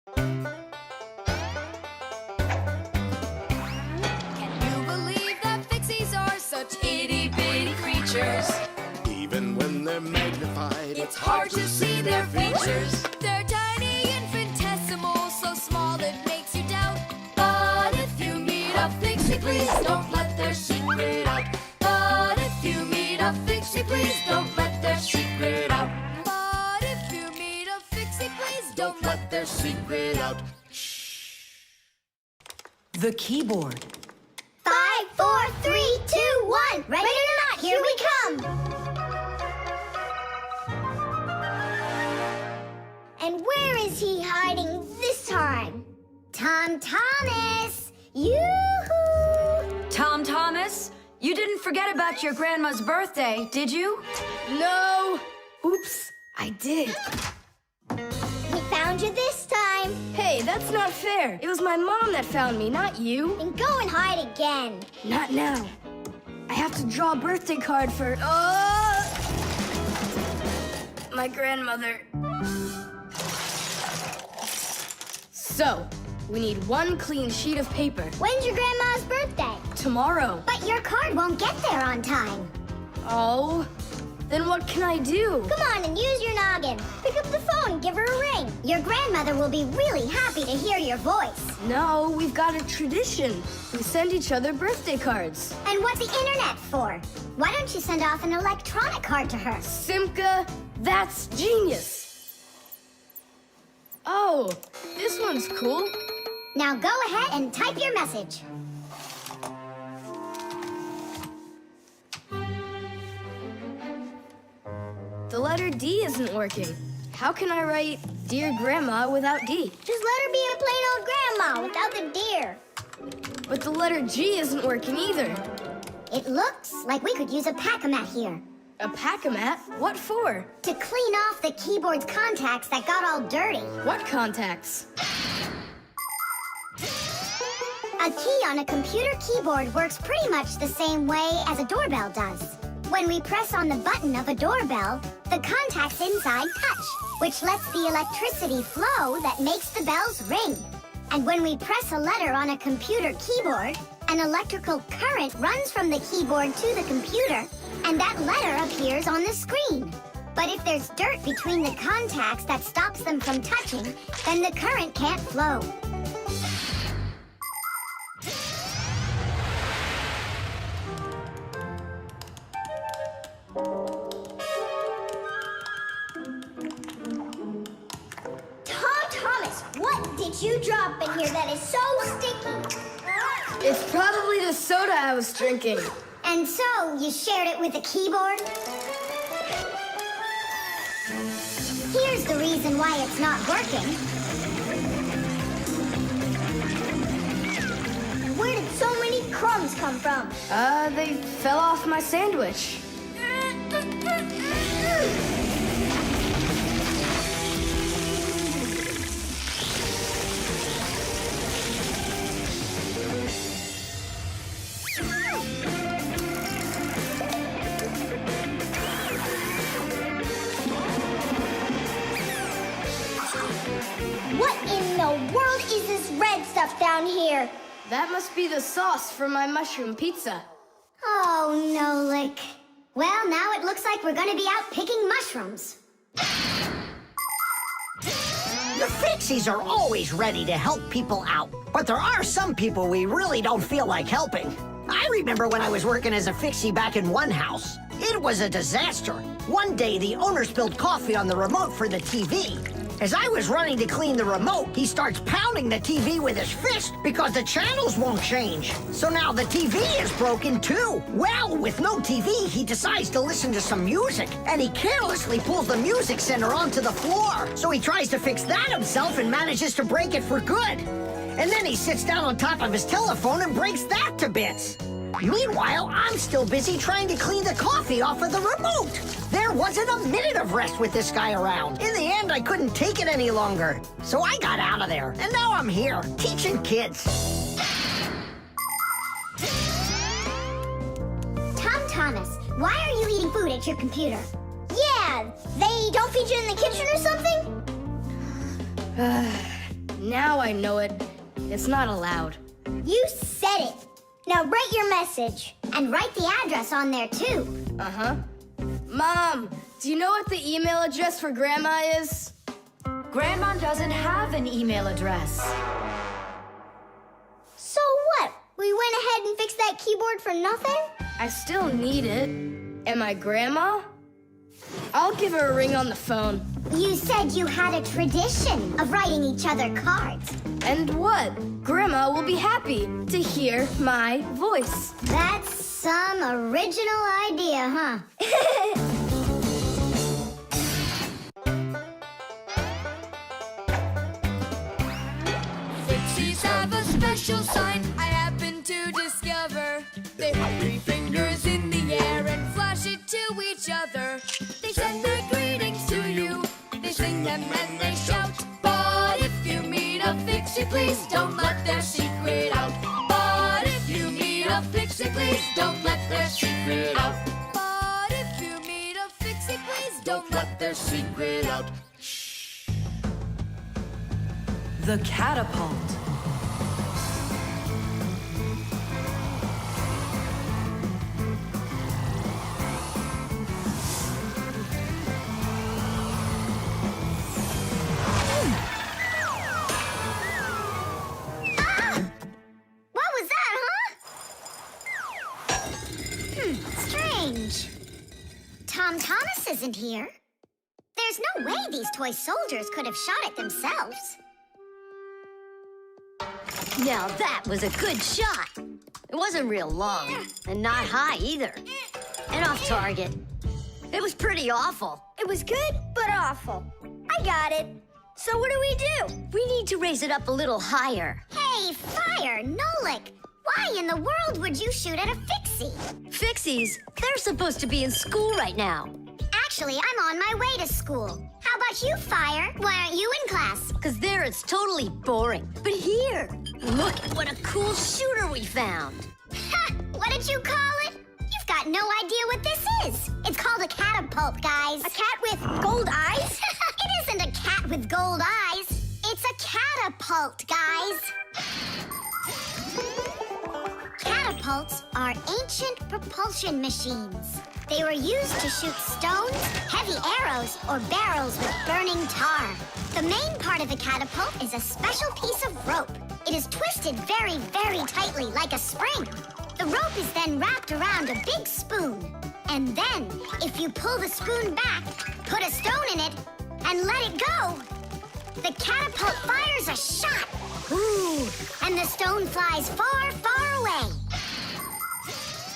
Can you believe that Fixies are such itty-bitty creatures? Even when they're magnified, It's hard to see their features. They're tiny, infinitesimal, so small it makes you doubt. But if you meet a Fixie, please don't let their secret out. But if you meet a Fixie, please don't let their secret out. But if you meet a Fixie, please don't let their secret out. The keyboard. 5, 4, 3, 2, 1. Ready or not, here we come. And where is he hiding this time? Tom Thomas! Yoo-hoo! Tom Thomas, you didn't forget about your grandma's birthday, did you? No! Oops, I did. We found you this time. Hey, that's not fair. It was my mom that found me, not you. And go and hide again. Not now. I have to draw a birthday card for... my grandmother. So, we need one clean sheet of paper. When's your grandma's birthday? Tomorrow. But your card won't get there on time. Oh, then what can I do? Come on and use your noggin. Pick up the phone and give her a ring. Your grandmother will be really happy to hear your voice. No, we've got a tradition. We send each other birthday cards. And what's the internet for? Why don't you send off an electronic card to her? Simka, that's genius. Oh, this one's cool. Now go ahead and type your message. The letter D isn't working. How can I write Dear Grandma without D? Just let her be a plain old grandma without the dear. But the letter G isn't working either. It looks like we could use a pack-a-mat here. A pack-a-mat? What for? To clean off the keyboard's contacts that got all dirty. What contacts? A key on a computer keyboard works pretty much the same way as a doorbell does. When we press on the button of a doorbell, the contacts inside touch, which lets the electricity flow that makes the bells ring. And when we press a letter on a computer keyboard, an electrical current runs from the keyboard to the computer, and that letter appears on the screen. But if there's dirt between the contacts that stops them from touching, then the current can't flow. What did you drop in here that is so sticky? It's probably the soda I was drinking. And so, you shared it with the keyboard? Here's the reason why it's not working. Where did so many crumbs come from? They fell off my sandwich. What in the world is this red stuff down here? That must be the sauce for my mushroom pizza. Oh, Nolik. Well, now it looks like we're gonna be out picking mushrooms. The Fixies are always ready to help people out, but there are some people we really don't feel like helping. I remember when I was working as a Fixie back in one house. It was a disaster. One day, the owner spilled coffee on the remote for the TV. As I was running to clean the remote, he starts pounding the TV with his fist because the channels won't change. So now the TV is broken too. Well, with no TV, he decides to listen to some music, and he carelessly pulls the music center onto the floor. So he tries to fix that himself and manages to break it for good. And then he sits down on top of his telephone and breaks that to bits. Meanwhile, I'm still busy trying to clean the coffee off of the remote. There wasn't a minute of rest with this guy around. In the end, I couldn't take it any longer. So I got out of there, and now I'm here, teaching kids. Tom Thomas, why are you eating food at your computer? Yeah, they don't feed you in the kitchen or something? Now I know it. It's not allowed. You said it. Now write your message. And write the address on there, too. Uh-huh. Mom, do you know what the email address for Grandma is? Grandma doesn't have an email address. So what? We went ahead and fixed that keyboard for nothing? I still need it. Am I Grandma? I'll give her a ring on the phone. You said you had a tradition of writing each other cards. And what? Grandma will be happy to hear my voice. That's some original idea, huh? Fixies have a special sign I happen to discover. They hold 3 fingers in the air and flash it to each other. They send their greetings to you. They sing them and they shout. But if you meet a Fixie, please don't let their secret out. But if you meet a Fixie, please don't let their secret out. But if you meet a Fixie, please don't let their secret out. The catapult. What was that, huh? Strange. Tom Thomas isn't here. There's no way these toy soldiers could have shot it themselves. Now that was a good shot. It wasn't real long, and not high either. And off target. It was pretty awful. It was good, but awful. I got it. So what do we do? We need to raise it up a little higher. Hey, Fire, Nolik, why in the world would you shoot at a Fixie? Fixies, they're supposed to be in school right now. Actually, I'm on my way to school. How about you, Fire? Why aren't you in class? Because there it's totally boring. But here, look at what a cool shooter we found. Ha! What did you call it? You've got no idea what this is. It's called a catapult, guys. A cat with gold eyes? It isn't a cat with gold eyes. It's a catapult, guys. Catapults are ancient propulsion machines. They were used to shoot stones, heavy arrows, or barrels with burning tar. The main part of the catapult is a special piece of rope. It is twisted very, very tightly like a spring. The rope is then wrapped around a big spoon. And then, if you pull the spoon back, put a stone in it, and let it go, the catapult fires a shot. Ooh, and the stone flies far, far away.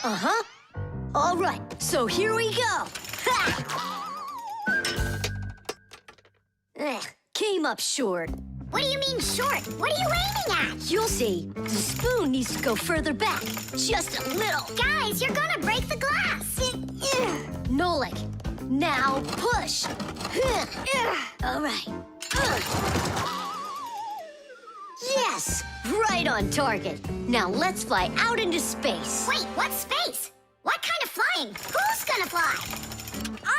Uh-huh. All right, so here we go. Ha! Came up short. What do you mean short? What are you aiming at? You'll see. The spoon needs to go further back. Just a little. Guys, you're gonna break the glass. Nolik, now push. All right. Yes, right on target. Now let's fly out into space. Wait, what space? What kind of flying? Who's gonna fly?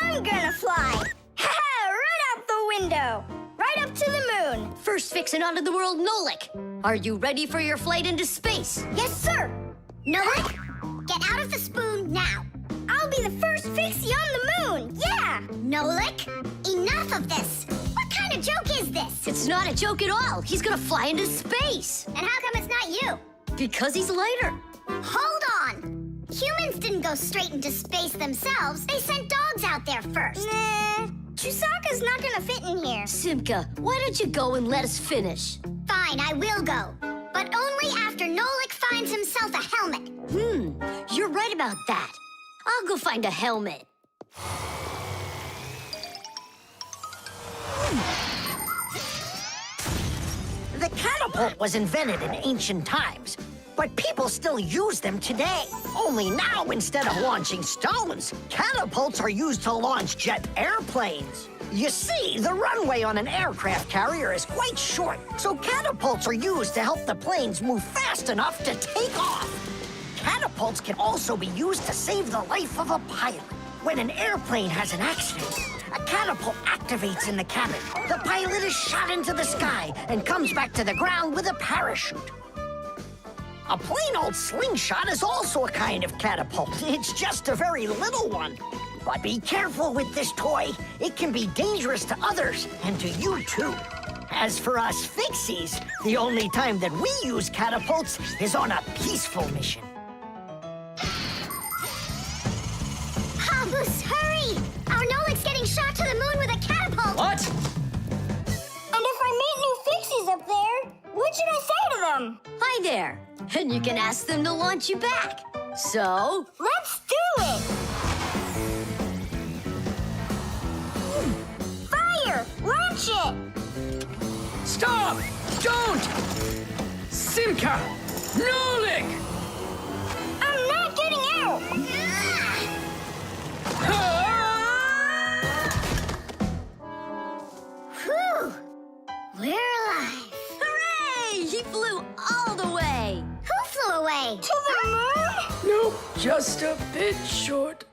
I'm gonna fly. Right out the window. Right up to the moon. First fixing onto the world, Nolik. Are you ready for your flight into space? Yes, sir. Nolik, get out of the spoon now. I'll be the first Fixie on the moon. Yeah. Nolik, enough of this. What kind of joke is this? It's not a joke at all. He's gonna fly into space. And how come it's not you? Because he's lighter. Hold on. Humans didn't go straight into space themselves. They sent dogs out there first. Nah, Chewsocka's not gonna fit in here. Simka, why don't you go and let us finish? Fine, I will go. But only after Nolik finds himself a helmet. You're right about that. I'll go find a helmet. The catapult was invented in ancient times, but people still use them today. Only now, instead of launching stones, catapults are used to launch jet airplanes. You see, the runway on an aircraft carrier is quite short, so catapults are used to help the planes move fast enough to take off. Catapults can also be used to save the life of a pilot. When an airplane has an accident, A catapult activates in the cabin. The pilot is shot into the sky and comes back to the ground with a parachute. A plain old slingshot is also a kind of catapult. It's just a very little one. But be careful with this toy. It can be dangerous to others and to you too. As for us Fixies, the only time that we use catapults is on a peaceful mission. Papus, hurry! Our Nolik's getting shot to the moon with a catapult! What? And if I meet new Fixies up there, what should I say to them? Hi there. And you can ask them to launch you back. So, Let's do it! Fire! Launch it! Stop! Don't! Simka! Nolik! I'm not getting out! Whew! We're alive. hooray! He flew all the way. Who flew away? To the moon? No, just a bit short.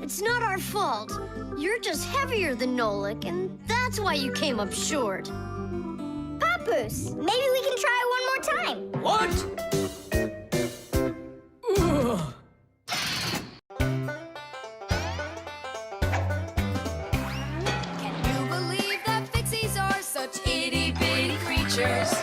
It's not our fault. You're just heavier than Nolik, and that's why you came up short. Papus, maybe we can try one more time. What? Ugh. Can you believe that Fixies are such itty-bitty creatures?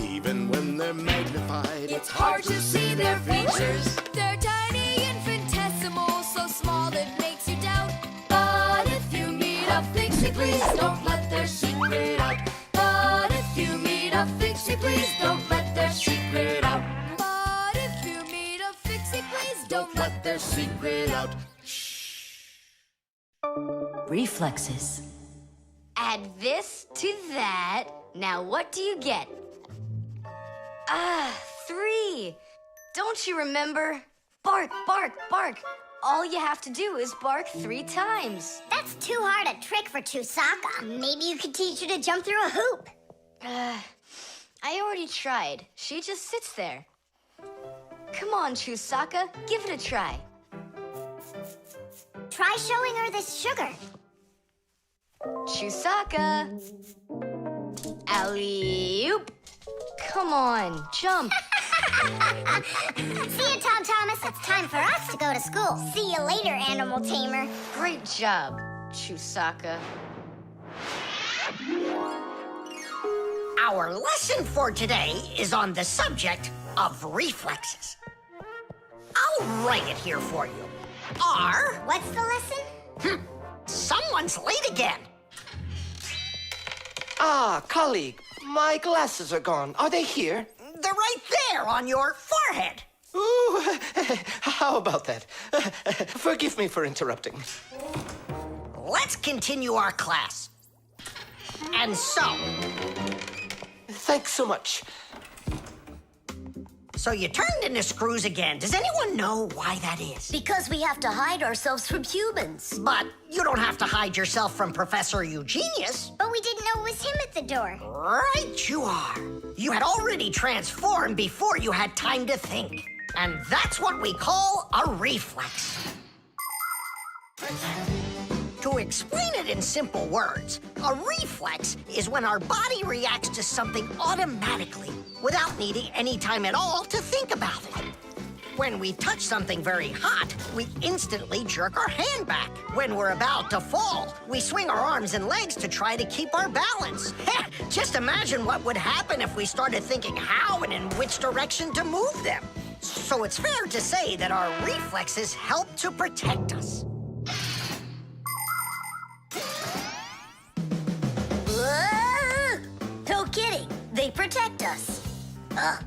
Even when they're magnified, It's hard to see their features. They're tiny, infinitesimal, so small it makes you doubt. But if you meet a Fixie, please don't let their secret out. But if you meet a Fixie, please don't let their secret out. But if you meet a Fixie, please don't let their secret out. Reflexes. Add this to that. Now what do you get? Ah, 3. Don't you remember? Bark, bark, bark. All you have to do is bark 3 times. That's too hard a trick for Chewsocka. Maybe you could teach her to jump through a hoop. I already tried. She just sits there. Come on, Chewsocka, give it a try. Try showing her this sugar. Chewsocka. Alley-oop. Come on, jump. See you, Tom Thomas. It's time for us to go to school. See you later, animal tamer. Great job, Chewsocka. Our lesson for today is on the subject of reflexes. I'll write it here for you. What's the lesson? Someone's late again. Ah, colleague, my glasses are gone. Are they here? They're right there on your forehead. Ooh, how about that? Forgive me for interrupting. Let's continue our class. And so, Thanks so much. so you turned into screws again. Does anyone know why that is? Because we have to hide ourselves from humans. But you don't have to hide yourself from Professor Eugenius. But we didn't know it was him at the door. Right you are. You had already transformed before you had time to think. And that's what we call a reflex. To explain it in simple words, a reflex is when our body reacts to something automatically without needing any time at all to think about it. When we touch something very hot, we instantly jerk our hand back. When we're about to fall, we swing our arms and legs to try to keep our balance. Just imagine what would happen if we started thinking how and in which direction to move them. So it's fair to say that our reflexes help to protect us. No kidding. They protect us.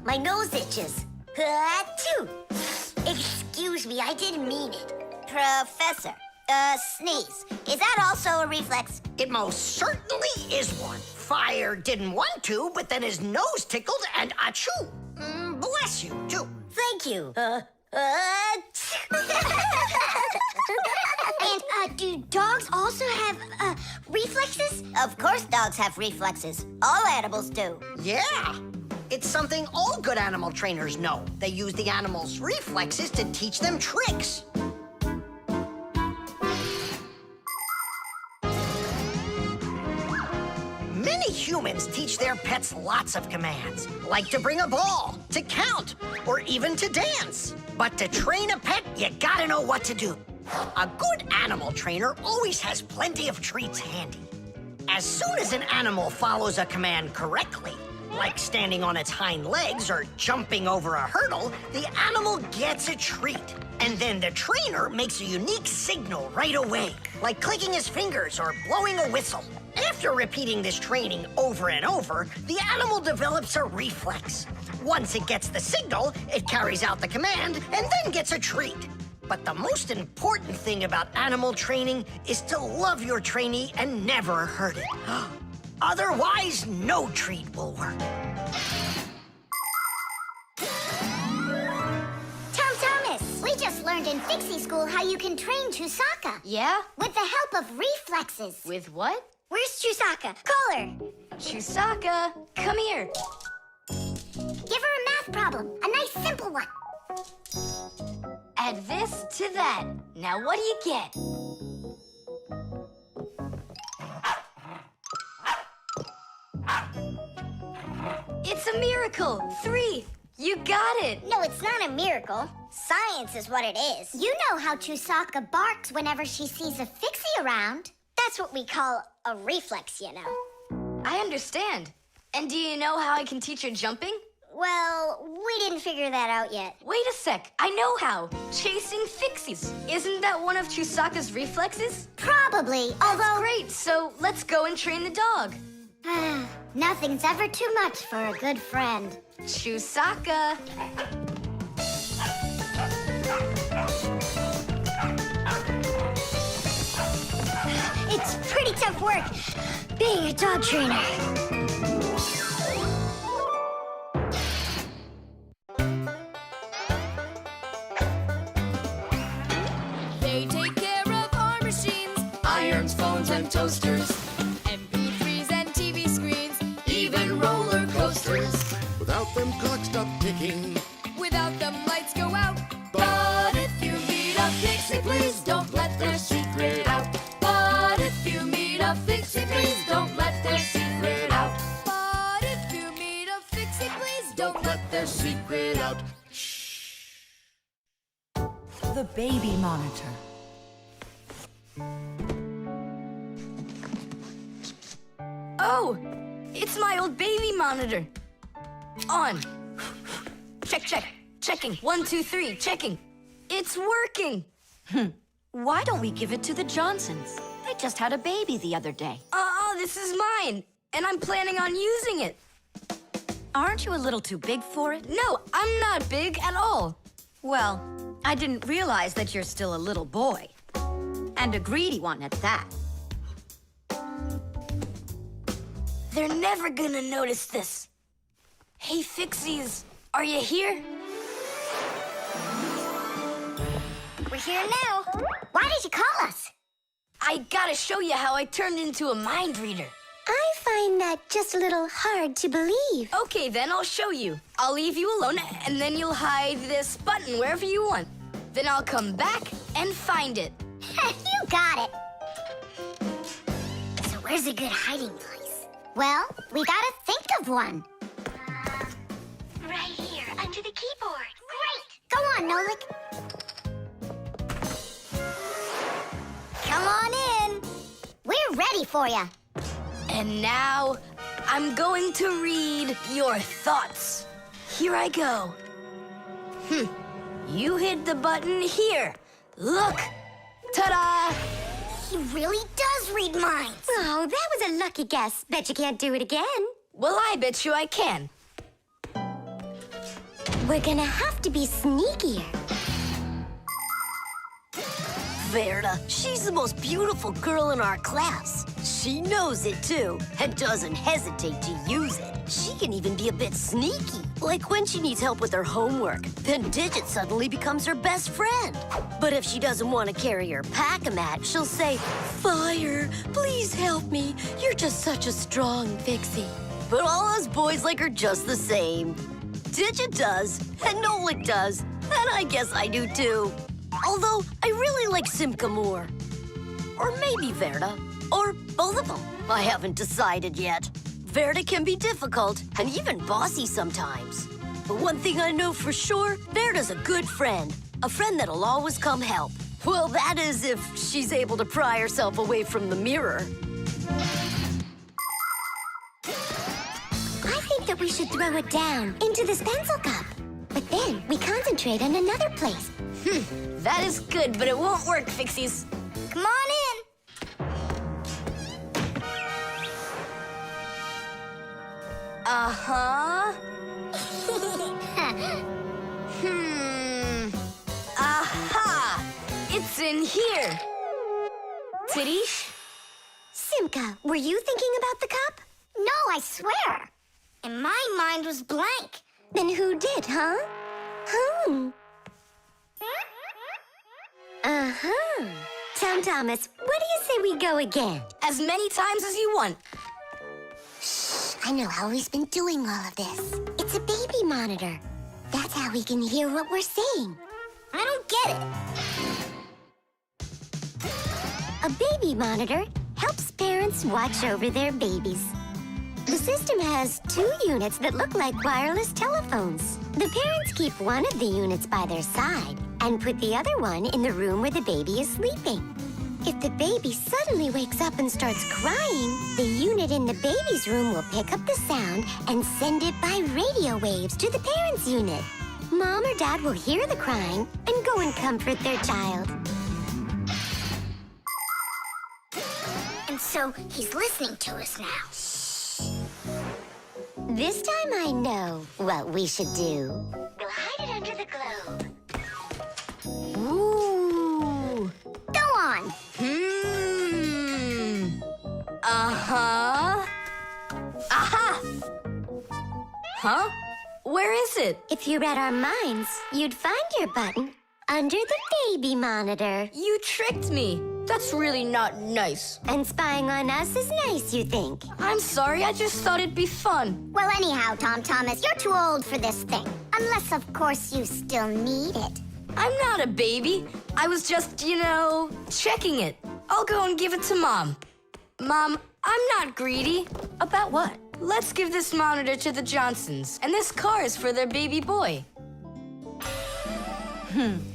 My nose itches. Achoo! Excuse me, I didn't mean it. Professor, sneeze. Is that also a reflex? It most certainly is one. Fire didn't want to, but then his nose tickled and achoo. Bless you, too. Thank you. And do dogs also have reflexes? Of course dogs have reflexes. All animals do. Yeah. It's something all good animal trainers know. They use the animals' reflexes to teach them tricks. Many humans teach their pets lots of commands, like to bring a ball, to count, or even to dance. But to train a pet, you gotta know what to do. A good animal trainer always has plenty of treats handy. As soon as an animal follows a command correctly, like standing on its hind legs or jumping over a hurdle, the animal gets a treat. And then the trainer makes a unique signal right away, like clicking his fingers or blowing a whistle. After repeating this training over and over, the animal develops a reflex. Once it gets the signal, it carries out the command and then gets a treat. But the most important thing about animal training is to love your trainee and never hurt it. Otherwise, no treat will work. Thomas, we just learned in Fixie School how you can train Chewsocka. Yeah? With the help of reflexes. With what? Where's Chewsocka? Call her. Chewsocka, come here. Give her a math problem. A nice simple one. Add this to that. Now what do you get? It's a miracle! 3! You got it! No, it's not a miracle. Science is what it is. You know how Chewsocka barks whenever she sees a Fixie around. That's what we call a reflex, you know. I understand. And do you know how I can teach her jumping? Well, we didn't figure that out yet. Wait a sec, I know how. Chasing Fixies. Isn't that one of Chewsocka's reflexes? Probably, although... Great, so let's go and train the dog. Nothing's ever too much for a good friend. Chewsocka. It's pretty tough work being a dog trainer. They take care of our machines, irons, phones, and toasters, MP3s and TV screens, even roller coasters. Without them, clocks stop ticking. Without them, lights go out. But if you meet a Fixie, please don't let their secret out. But if you meet a Fixie, please don't let their secret out. But if you meet a Fixie, please don't let their secret out. The baby monitor. Oh, it's my old baby monitor. On. Check, check. Checking. 1, 2, 3. Checking. It's working. Why don't we give it to the Johnsons? They just had a baby the other day. Oh, this is mine. And I'm planning on using it. Aren't you a little too big for it? No, I'm not big at all. Well, I didn't realize that you're still a little boy. And a greedy one at that. They're never gonna notice this. Hey, Fixies, are you here? We're here now. Why did you call us? I gotta show you how I turned into a mind reader. I find that just a little hard to believe. Okay, then I'll show you. I'll leave you alone, and then you'll hide this button wherever you want. Then I'll come back and find it. You got it. So where's a good hiding place? Well, we gotta think of one. Right here, under the keyboard. Great! Go on, Nolik. Come on in. We're ready for you. And now, I'm going to read your thoughts. Here I go. You hit the button here. Look. Ta-da! He really does read minds. Oh, that was a lucky guess. Bet you can't do it again. Well, I bet you I can. We're gonna have to be sneakier. Verda, she's the most beautiful girl in our class. She knows it, too, and doesn't hesitate to use it. She can even be a bit sneaky, like when she needs help with her homework. Then Digit suddenly becomes her best friend. But if she doesn't want to carry her pack-a-mat, she'll say, "Fire, please help me. You're just such a strong Fixie." But all us boys like her just the same. Digit does, and Nolik does, and I guess I do, too. Although, I really like Simka more. Or maybe Verda. Or both of them. I haven't decided yet. Verda can be difficult and even bossy sometimes. But one thing I know for sure, Verda's a good friend. A friend that'll always come help. Well, that is if she's able to pry herself away from the mirror. I think that we should throw it down into this pencil cup. But then we concentrate on another place. That is good, but it won't work, Fixies. Come on in. Uh-huh. Aha! It's in here. Tadish? Simka, were you thinking about the cup? No, I swear. And my mind was blank. Then who did, huh? Uh-huh. Tom Thomas, what do you say we go again? As many times as you want. I know how he's been doing all of this. It's a baby monitor. That's how we can hear what we're saying. I don't get it. A baby monitor helps parents watch over their babies. The system has 2 units that look like wireless telephones. The parents keep one of the units by their side and put the other one in the room where the baby is sleeping. If the baby suddenly wakes up and starts crying, the unit in the baby's room will pick up the sound and send it by radio waves to the parents' unit. Mom or Dad will hear the crying and go and comfort their child. And so he's listening to us now. This time I know what we should do. Go hide it under the globe. Ooh. Go on. Uh-huh. Aha! Huh? Where is it? If you read our minds, you'd find your button under the baby monitor. You tricked me. That's really not nice. And spying on us is nice, you think? I'm sorry, I just thought it'd be fun. Well, anyhow, Tom Thomas, you're too old for this thing. Unless, of course, you still need it. I'm not a baby. I was just, checking it. I'll go and give it to Mom. Mom, I'm not greedy. About what? Let's give this monitor to the Johnsons, and this car is for their baby boy.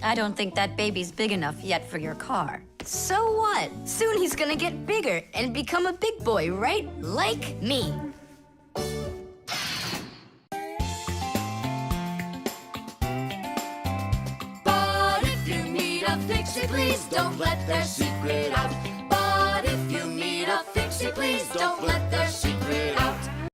I don't think that baby's big enough yet for your car. So what? Soon he's gonna get bigger and become a big boy, right? Like me. But if you meet a Fixie, please don't let their secret out. But if you meet a Fixie, please don't let